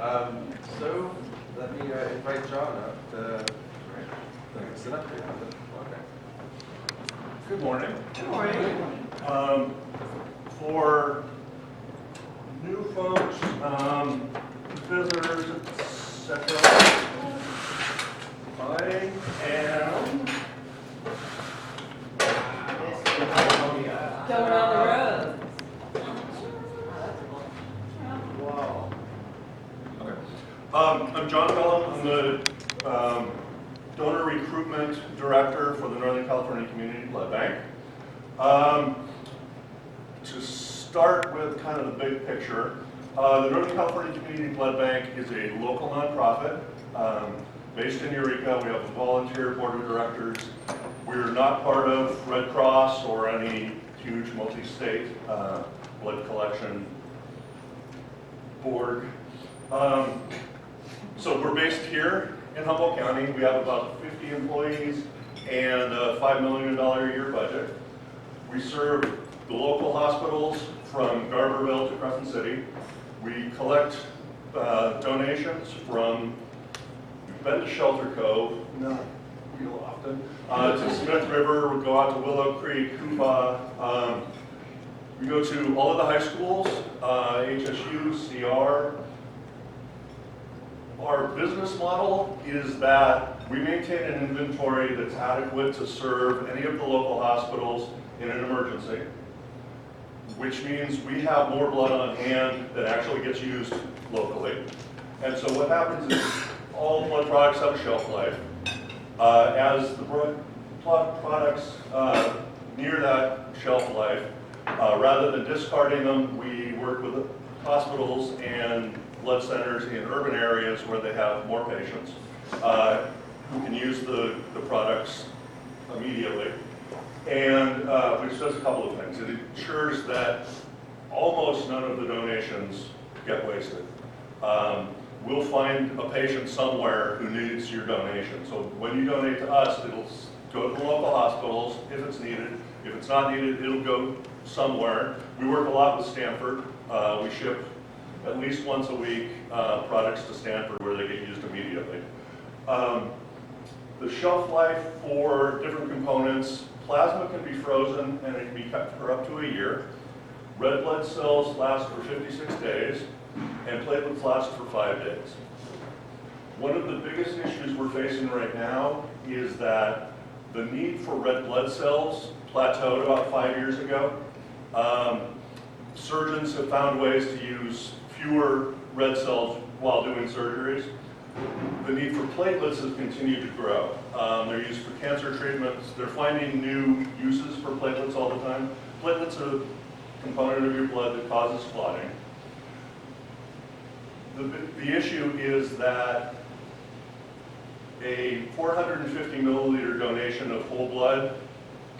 So let me invite John up to sit up here. Okay. Good morning. Good morning. For new folks, visitors, etc., I am Going on the road. wow. Okay. I'm John Gullam. I'm the donor recruitment director for the Northern California Community Blood Bank. To start with kind of the big picture, the Northern California Community Blood Bank is a local nonprofit based in Eureka. We have a volunteer board of directors. We're not part of Red Cross or any huge multi-state blood collection board. So we're based here in Humboldt County. We have about 50 employees and a $5 million a year budget. We serve the local hospitals from Garberville to Crescent City. We collect donations from, we've been to Shelter Cove, not real often, to Smith River. We go out to Willow Creek, Koopa. We go to all of the high schools, HSU, CR. Our business model is that we maintain an inventory that's adequate to serve any of the local hospitals in an emergency, which means we have more blood on hand that actually gets used locally. And so what happens is all blood products have a shelf life. As the blood products near that shelf life, rather than discarding them, we work with hospitals and blood centers in urban areas where they have more patients who can use the products immediately. And which does a couple of things. It ensures that almost none of the donations get wasted. We'll find a patient somewhere who needs your donation. So when you donate to us, it'll go to the local hospitals if it's needed. If it's not needed, it'll go somewhere. We work a lot with Stanford. We ship at least once a week products to Stanford where they get used immediately. The shelf life for different components, plasma can be frozen and it can be kept for up to a year. Red blood cells last for 56 days and platelets last for 5 days. One of the biggest issues we're facing right now is that the need for red blood cells plateaued about 5 years ago. Surgeons have found ways to use fewer red cells while doing surgeries. The need for platelets has continued to grow. They're used for cancer treatments. They're finding new uses for platelets all the time. Platelets are a component of your blood that causes clotting. The issue is that a 450 milliliter donation of whole blood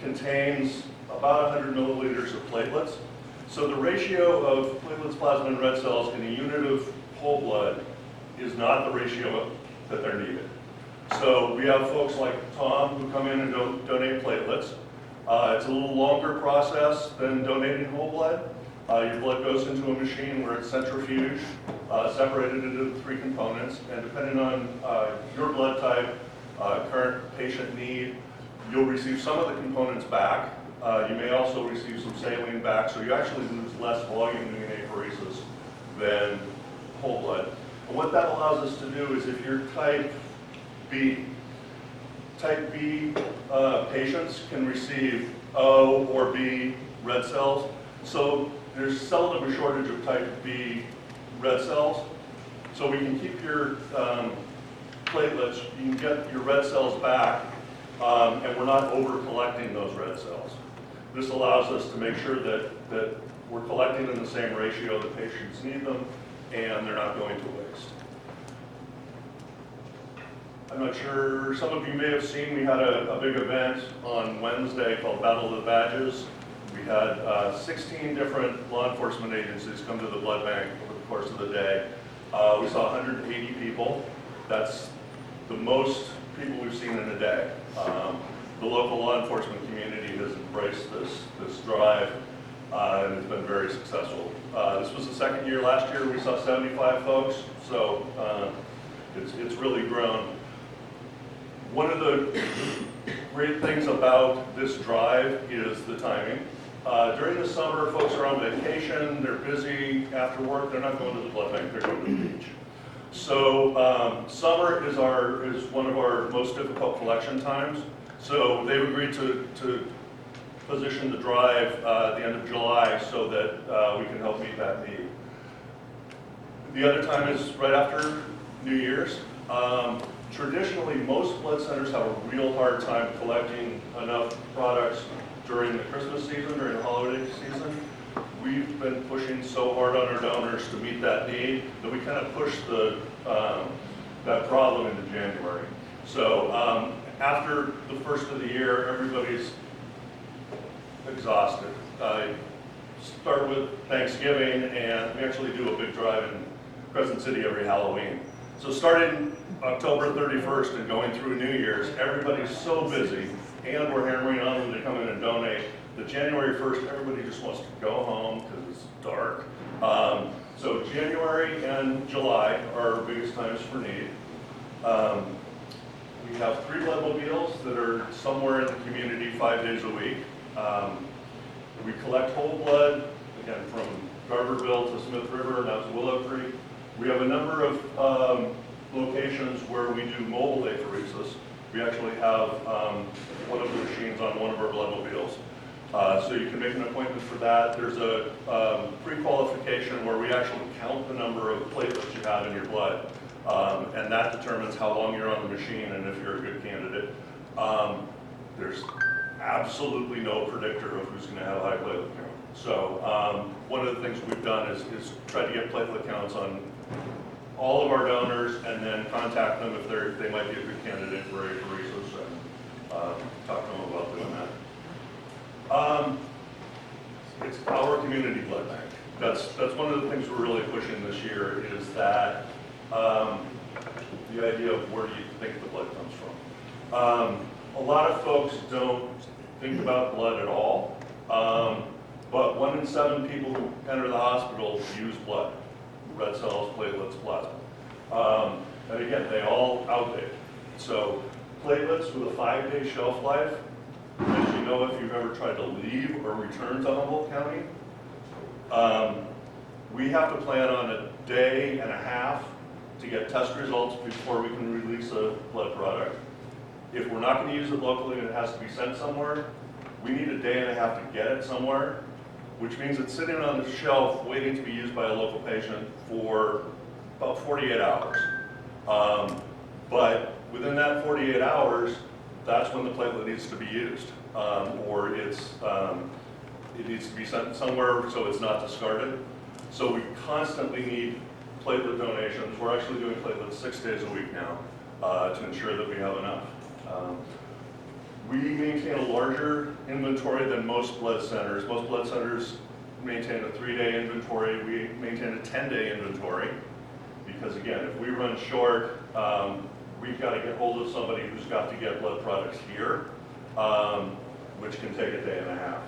contains about 100 milliliters of platelets. So the ratio of platelets, plasma, and red cells in a unit of whole blood is not the ratio that they're needed. So we have folks like Tom who come in and donate platelets. It's a little longer process than donating whole blood. Your blood goes into a machine where it's centrifuged, separated into the 3 components, and depending on your blood type, current patient need, you'll receive some of the components back. You may also receive some saline back, so you actually lose less volume doing apheresis than whole blood. And what that allows us to do is if you're type B patients can receive O or B red cells. So there's seldom a shortage of type B red cells. So we can keep your platelets, you can get your red cells back, and we're not over collecting those red cells. This allows us to make sure that we're collecting in the same ratio that patients need them, and they're not going to waste. I'm not sure, some of you may have seen, we had a big event on Wednesday called Battle of the Badges. We had 16 different law enforcement agencies come to the blood bank over the course of the day. We saw 180 people. That's the most people we've seen in a day. The local law enforcement community has embraced this drive. and it's been very successful. This was the second year. Last year we saw 75 folks, so it's really grown. One of the great things about this drive is the timing. During the summer, folks are on vacation, they're busy after work, they're not going to the blood bank, they're going to the beach. So summer is one of our most difficult collection times. So they've agreed to position the drive at the end of July so that we can help meet that need. The other time is right after New Year's. Traditionally, most blood centers have a real hard time collecting enough products during the Christmas season, during the holiday season. We've been pushing so hard on our donors to meet that need that we kind of pushed that problem into January. So after the first of the year, everybody's exhausted. Start with Thanksgiving, and we actually do a big drive in Crescent City every Halloween. So starting October 31st and going through New Year's, everybody's so busy, and we're hammering on them to come in and donate, that January 1st, everybody just wants to go home because it's dark. So January and July are our biggest times for need. We have 3 bloodmobiles that are somewhere in the community 5 days a week. We collect whole blood, again, from Garberville to Smith River and out to Willow Creek. We have a number of locations where we do mobile apheresis. We actually have one of the machines on one of our bloodmobiles. So you can make an appointment for that. There's a pre-qualification where we actually count the number of platelets you have in your blood. And that determines how long you're on the machine and if you're a good candidate. There's absolutely no predictor of who's going to have a high platelet count. So one of the things we've done is try to get platelet counts on all of our donors and then contact them if they might be a good candidate for apheresis and talk to them about doing that. It's our community blood bank. That's one of the things we're really pushing this year is that the idea of where do you think the blood comes from. A lot of folks don't think about blood at all, but 1 in 7 people who enter the hospital use blood, red cells, platelets, plasma. And again, they all outdate. So platelets with a 5-day shelf life, as you know, if you've ever tried to leave or return to Humboldt County, we have to plan on a day and a half to get test results before we can release a blood product. If we're not going to use it locally and it has to be sent somewhere, we need a day and a half to get it somewhere, which means it's sitting on the shelf waiting to be used by a local patient for about 48 hours. But within that 48 hours, that's when the platelet needs to be used, or it needs to be sent somewhere so it's not discarded. So we constantly need platelet donations. We're actually doing platelets 6 days a week now to ensure that we have enough. We maintain a larger inventory than most blood centers. Most blood centers maintain a 3-day inventory. We maintain a 10-day inventory because, again, if we run short, we've got to get hold of somebody who's got to get blood products here, which can take a day and a half.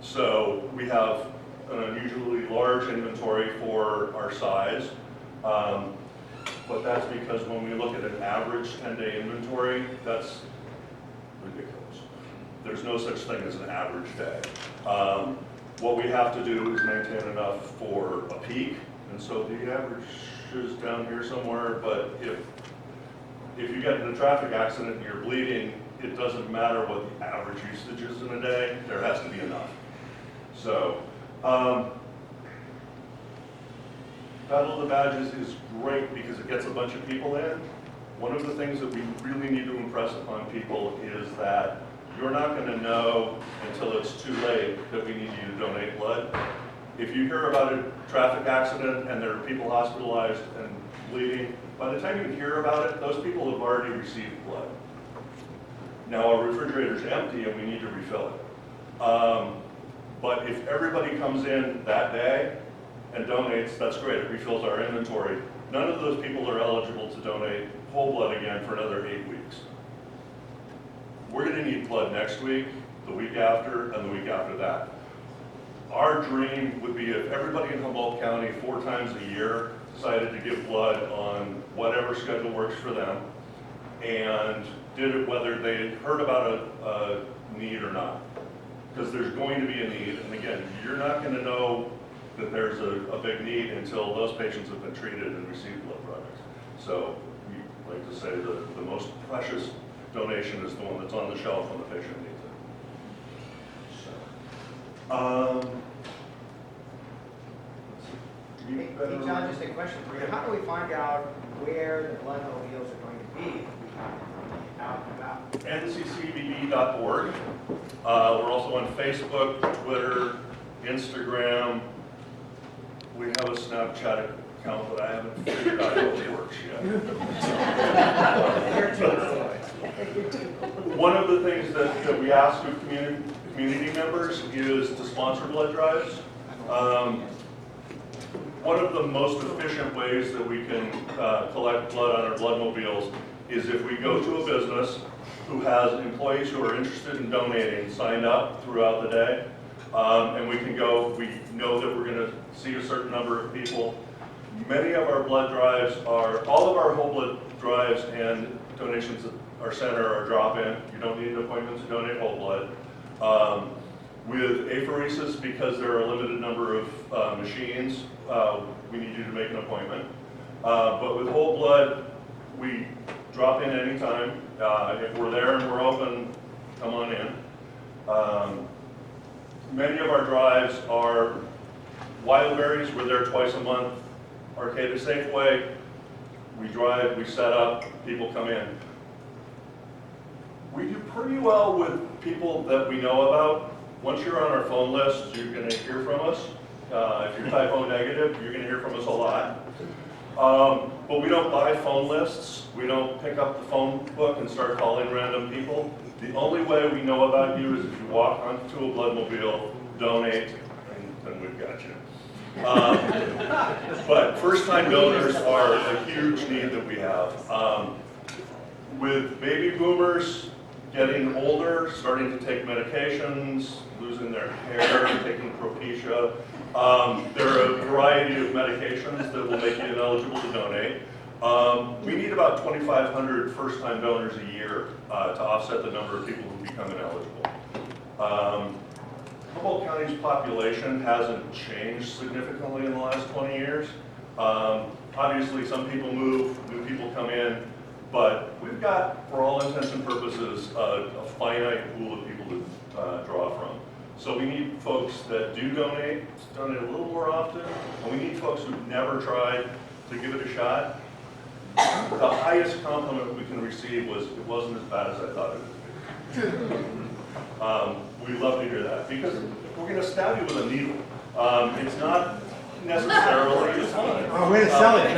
So we have an unusually large inventory for our size, but that's because when we look at an average 10-day inventory, that's ridiculous. There's no such thing as an average day. What we have to do is maintain enough for a peak, and so the average is down here somewhere, but if you get in a traffic accident and you're bleeding, it doesn't matter what the average usage is in a day, there has to be enough. So, Battle of the Badges is great because it gets a bunch of people in. One of the things that we really need to impress upon people is that you're not going to know until it's too late that we need you to donate blood. If you hear about a traffic accident and there are people hospitalized and bleeding, by the time you hear about it, those people have already received blood. Now our refrigerator's empty and we need to refill it. But if everybody comes in that day and donates, that's great, it refills our inventory. None of those people are eligible to donate whole blood again for another 8 weeks. We're going to need blood next week, the week after, and the week after that. our dream would be if everybody in Humboldt County 4 times a year decided to give blood on whatever schedule works for them and did it whether they heard about a need or not. Because there's going to be a need, and again, you're not going to know that there's a big need until those patients have been treated and received blood products. So we like to say the most precious donation is the one that's on the shelf when the patient needs it. Hey, John, just a question for you. How do we find out where the blood mobiles are going to be? Out and about. nccbb.org. We're also on Facebook, Twitter, Instagram. We have a Snapchat account, but I haven't figured out how it works yet. One of the things that we ask of community members is to sponsor blood drives. One of the most efficient ways that we can collect blood on our blood mobiles is if we go to a business who has employees who are interested in donating signed up throughout the day, and we can go, we know that we're going to see a certain number of people. Many of our blood drives all of our whole blood drives and donations at our center are drop-in. You don't need an appointment to donate whole blood. With apheresis, because there are a limited number of machines, we need you to make an appointment. But with whole blood, we drop in anytime. If we're there and we're open, come on in. Many of our drives are Wildberries. We're there twice a month. Arcata Safeway. We drive, we set up, people come in. We do pretty well with people that we know about. Once you're on our phone list, you're going to hear from us. If you're type O negative, you're going to hear from us a lot. But we don't buy phone lists. We don't pick up the phone book and start calling random people. The only way we know about you is if you walk onto a bloodmobile, donate, and then we've got you. But first-time donors are a huge need that we have. With baby boomers getting older, starting to take medications, losing their hair, taking Propecia, there are a variety of medications that will make you ineligible to donate. We need about 2,500 first-time donors a year to offset the number of people who become ineligible. Humboldt County's population hasn't changed significantly in the last 20 years. Obviously, some people move, new people come in, but we've got, for all intents and purposes, a finite pool of people to draw from. So we need folks that do donate a little more often, and we need folks who've never tried to give it a shot. The highest compliment we can receive was, it wasn't as bad as I thought it would be. We love to hear that, because if we're going to stab you with a needle, it's not necessarily fun. Oh, way to sell it.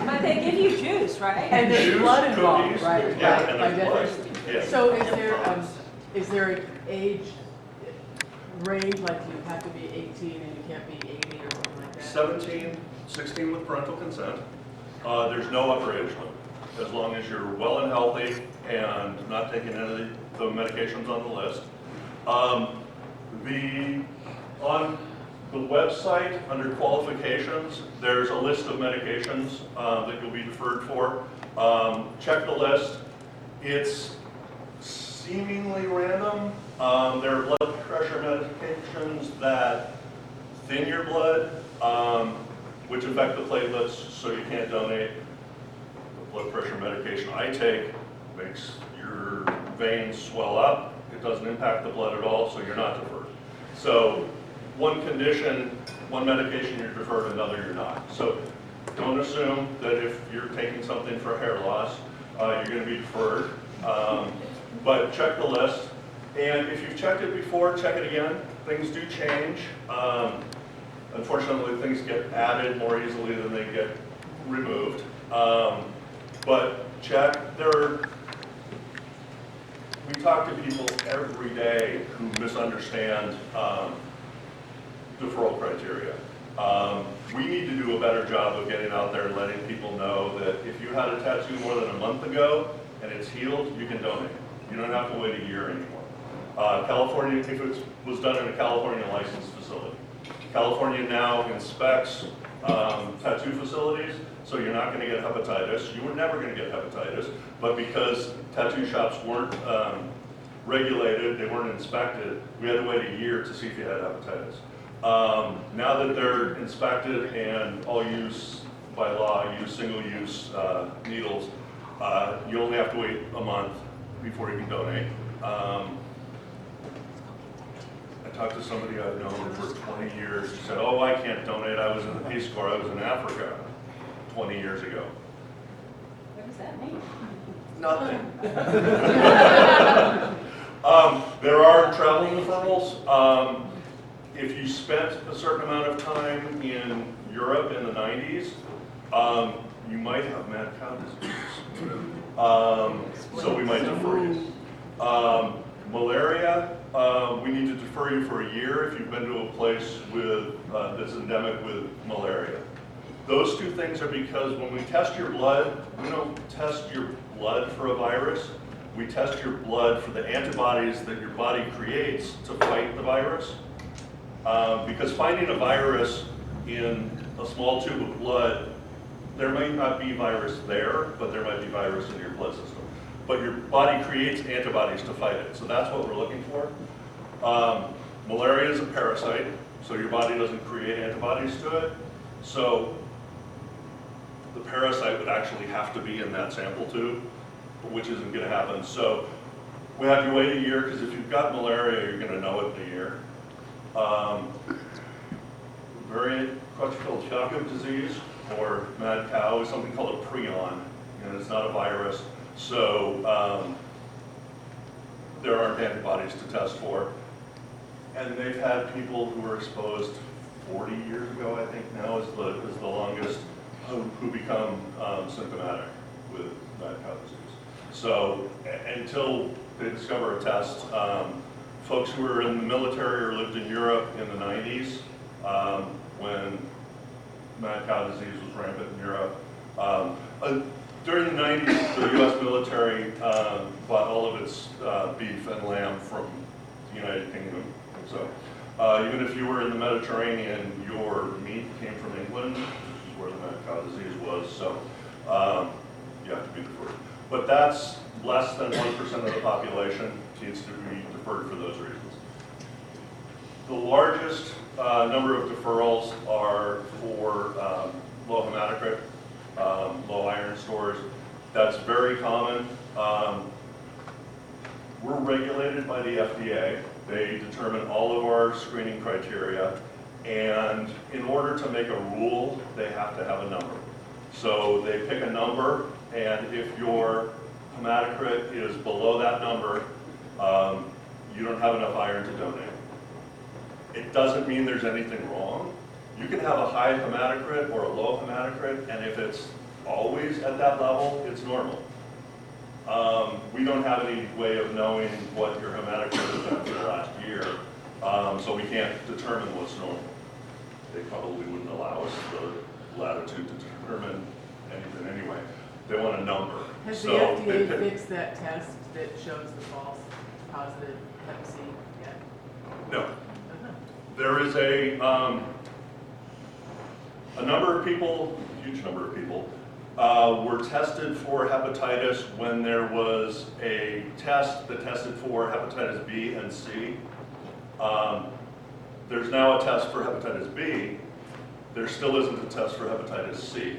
But they give you juice, right? And there's Juice, blood involved, cookies, right? yeah, Right, and by there's blood. definition. Yeah. So is there an age range, like you have to be 18 and you can't be 80 or something like that? 17, 16 with parental consent. There's no upper age limit, as long as you're well and healthy and not taking any of the medications on the list. On the website, under qualifications, there's a list of medications that you'll be deferred for. Check the list. It's seemingly random. There are blood pressure medications that thin your blood, which affect the platelets, so you can't donate. The blood pressure medication I take makes your veins swell up. It doesn't impact the blood at all, so you're not deferred. So one condition, one medication you're deferred, another you're not. So don't assume that if you're taking something for hair loss, you're going to be deferred. But check the list. And if you've checked it before, check it again. Things do change. Unfortunately, things get added more easily than they get removed. But check. We talk to people every day who misunderstand deferral criteria. We need to do a better job of getting out there and letting people know that if you had a tattoo more than a month ago and it's healed, you can donate. You don't have to wait a year anymore. California, if it was done in a California licensed facility. California now inspects tattoo facilities, so you're not going to get hepatitis. You were never going to get hepatitis, but because tattoo shops weren't regulated, they weren't inspected, we had to wait a year to see if you had hepatitis. Now that they're inspected and all use by law, use single-use needles, you only have to wait a month before you can donate. I talked to somebody I've known for 20 years. She said, "Oh, I can't donate. I was in the Peace Corps. I was in Africa 20 years ago." What does that mean? Nothing. There are travel deferrals. If you spent a certain amount of time in Europe in the 90s, you might have mad cow disease. So we might defer you. Malaria, we need to defer you for a year if you've been to a place with that's endemic with malaria. Those two things are because when we test your blood, we don't test your blood for a virus. We test your blood for the antibodies that your body creates to fight the virus. Because finding a virus in a small tube of blood, there might not be virus there, but there might be virus in your blood system. But your body creates antibodies to fight it, so that's what we're looking for. Malaria is a parasite, so your body doesn't create antibodies to it. So the parasite would actually have to be in that sample tube, which isn't going to happen. So we have to wait a year, because if you've got malaria, you're going to know it in a year. Variant Creutzfeldt-Jakob disease, or mad cow, is something called a prion, and it's not a virus. So there aren't antibodies to test for. And they've had people who were exposed 40 years ago, I think now is the longest, who become symptomatic with mad cow disease. So until they discover a test, folks who were in the military or lived in Europe in the 90s, when mad cow disease was rampant in Europe. During the 90s, the U.S. military bought all of its beef and lamb from the United Kingdom. So even if you were in the Mediterranean, your meat came from England, which is where the mad cow disease was. So you have to be deferred. But that's less than 1% of the population needs to be deferred for those reasons. The largest number of deferrals are for low hematocrit, low iron stores. That's very common. We're regulated by the FDA. They determine all of our screening criteria, and in order to make a rule, they have to have a number. So they pick a number, and if your hematocrit is below that number, you don't have enough iron to donate. It doesn't mean there's anything wrong. You can have a high hematocrit or a low hematocrit, and if it's always at that level, it's normal. We don't have any way of knowing what your hematocrit has been for the last year, so we can't determine what's normal. They probably wouldn't allow us the latitude to determine anything anyway. They want a number. Has So the FDA they pick- fixed that test that shows the false positive Hep C yet? No. There is a number of people, huge number of people, were tested for hepatitis when there was a test that tested for hepatitis B and C. There's now a test for hepatitis B. There still isn't a test for hepatitis C.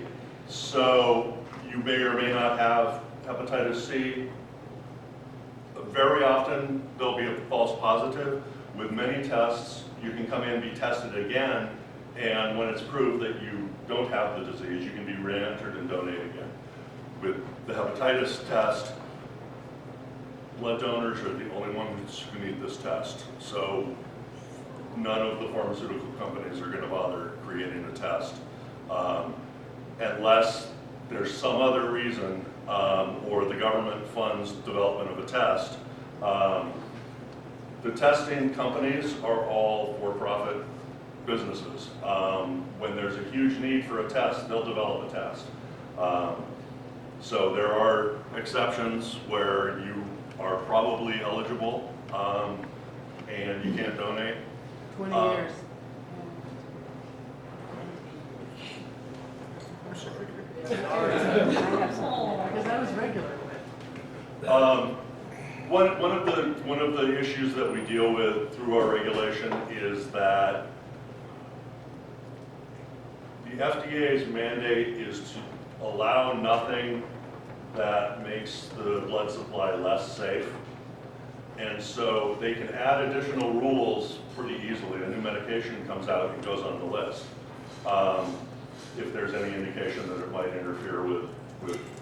So you may or may not have hepatitis C. Very often there'll be a false positive. With many tests, you can come in and be tested again, and when it's proved that you don't have the disease, you can be re-entered and donate again. With the hepatitis test, blood donors are the only ones who need this test. So none of the pharmaceutical companies are going to bother creating a test unless there's some other reason or the government funds development of a test. The testing companies are all for-profit businesses. When there's a huge need for a test, they'll develop a test. So there are exceptions where you are probably eligible and you can't donate. 20 Um, years. Because I was regular with. One of the issues that we deal with through our regulation is that the FDA's mandate is to allow nothing that makes the blood supply less safe. And so they can add additional rules pretty easily. A new medication comes out, it goes on the list. If there's any indication that it might interfere with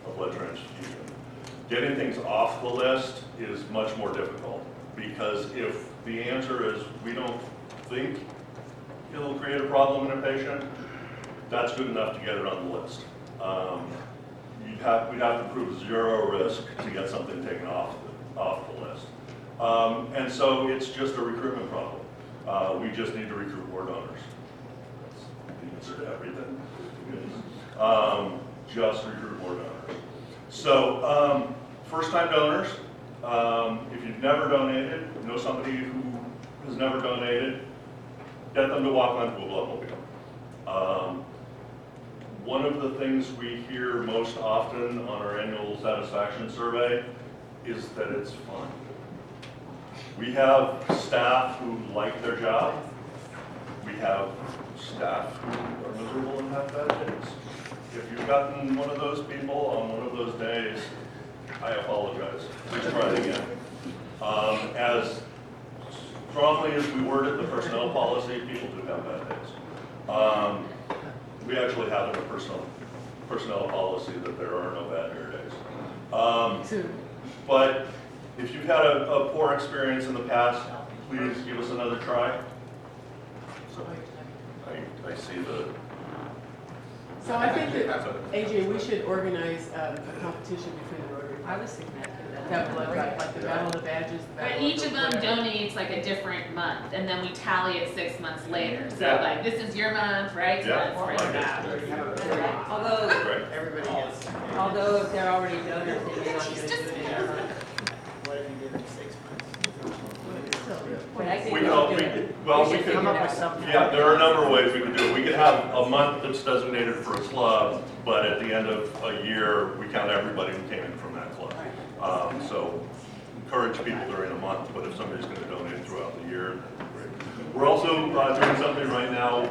a blood transfusion. Getting things off the list is much more difficult, because if the answer is we don't think it'll create a problem in a patient, that's good enough to get it on the list. We'd have to prove 0 risk to get something taken off the list. And so it's just a recruitment problem. We just need to recruit more donors. That's the answer to everything. Just recruit more donors. So first-time donors, if you've never donated, know somebody who has never donated, get them to walk onto a bloodmobile. One of the things we hear most often on our annual satisfaction survey is that it's fun. We have staff who like their job. We have staff who are miserable and have bad days. If you've gotten one of those people on one of those days, I apologize. Please try it again. As strongly as we worded the personnel policy, people do have bad days. We actually have in the personnel policy that there are no bad hair days. But if you've had a poor experience in the past, please give us another try. So I see the. So I think that, AJ, we should organize a competition between the Rotary. I was thinking that. That blood drive, like the battle of the badges. the But battle each of them whatever. donates like a different month, and then we tally it 6 months later. So Yeah. like, this is your month, right? So Yeah. that's where it's at. We have a period. Although, Right. Everybody gets. although if they're already donors, they may not get She's to just- do it in a month. What if you give them 6 months? But I think We we could, should do it. well, We we should could, Come figure up with that out. something. yeah, there are a number of ways we could do it. We could have a month that's designated for a club, but at the end of a year, we count everybody who came in from that club. So encourage people during a month, but if somebody's going to donate throughout the year, great. We're also doing something right now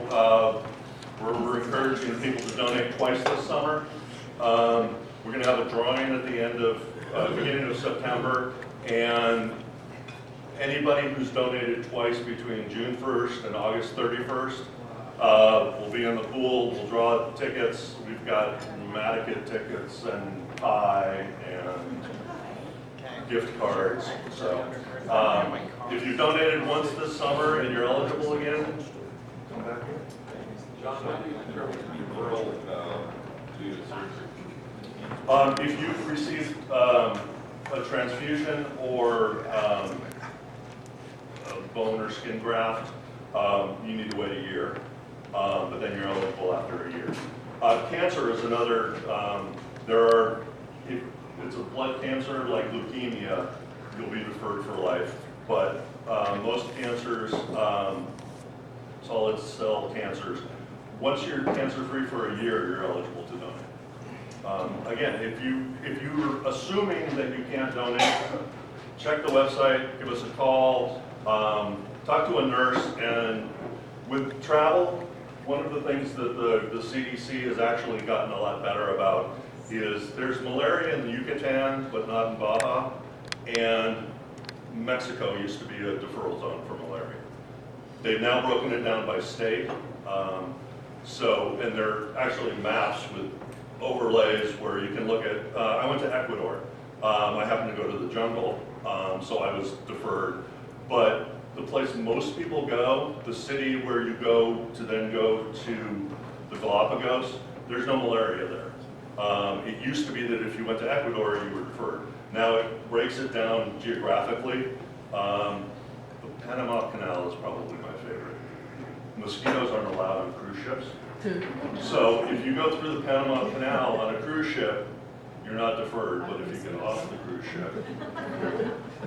where we're encouraging people to donate twice this summer. We're going to have a drawing at the end of, beginning of September, and anybody who's donated twice between June 1st and August 31st will be in the pool. We'll draw tickets. We've got Matica tickets and pie and gift cards. So if you've donated once this summer and you're eligible again, come back here. John, how do you determine referral to surgery? If you've received a transfusion or a bone or skin graft, you need to wait a year, but then you're eligible after a year. Cancer is another, if it's a blood cancer like leukemia, you'll be deferred for life. But most cancers, solid cell cancers, once you're cancer-free for a year, you're eligible to donate. Again, if you're assuming that you can't donate, check the website, give us a call, talk to a nurse, and with travel, one of the things that the CDC has actually gotten a lot better about is there's malaria in the Yucatan, but not in Baja, and Mexico used to be a deferral zone for malaria. They've now broken it down by state, and there are actually maps with overlays where you can look at, I went to Ecuador. I happened to go to the jungle, so I was deferred. But the place most people go, the city where you go to the Galapagos, there's no malaria there. It used to be that if you went to Ecuador, you were deferred. Now it breaks it down geographically. The Panama Canal is probably my favorite. Mosquitoes aren't allowed on cruise ships. So if you go through the Panama Canal on a cruise ship, you're not deferred, but if you get off the cruise ship,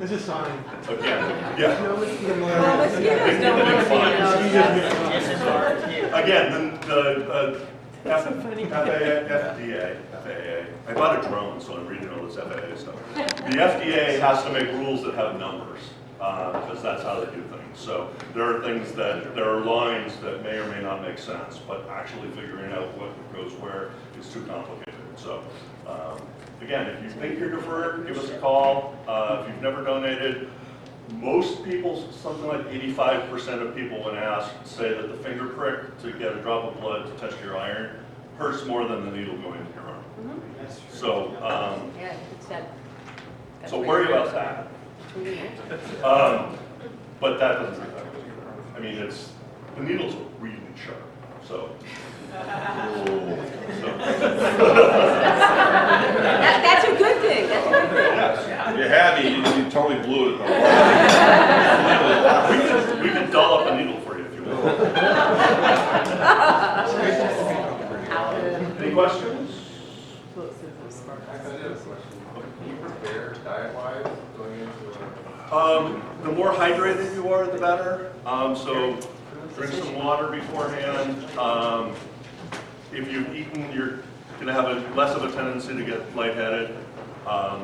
It's a sign. Again, yeah. No mosquitoes. Well, mosquitoes don't want to be in those. Again, the FAA, I bought a drone, so I'm reading all this FAA stuff. The FDA has to make rules that have numbers, because that's how they do things. So there are things that, there are lines that may or may not make sense, but actually figuring out what goes where is too complicated. So, again, if you think you're deferred, give us a call. If you've never donated, most people, something like 85% of people when asked, say that the finger prick to get a drop of blood to test your iron hurts more than the needle going into your arm. That's true. So, Yeah, it's that. so worry about that. But that doesn't, I mean, it's, the needles are really sharp, so. That's a good thing, that's a good thing. Yes. You had me, you totally blew it. We can doll up a needle for you if you want. Any questions? Well, it says it's spark. I did have a question. Can you prepare diet-wise going into a? The more hydrated you are, the better. So drink some water beforehand. If you've eaten, you're going to have less of a tendency to get lightheaded.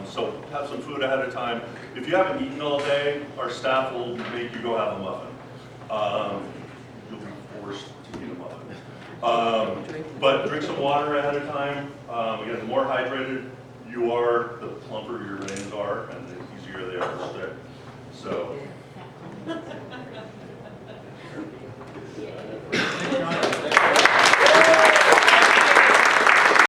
So have some food ahead of time. If you haven't eaten all day, our staff will make you go have a muffin. You'll be forced to eat a muffin. But drink some water ahead of time. Again, the more hydrated you are, the plumper your veins are, and the easier they are to stick. So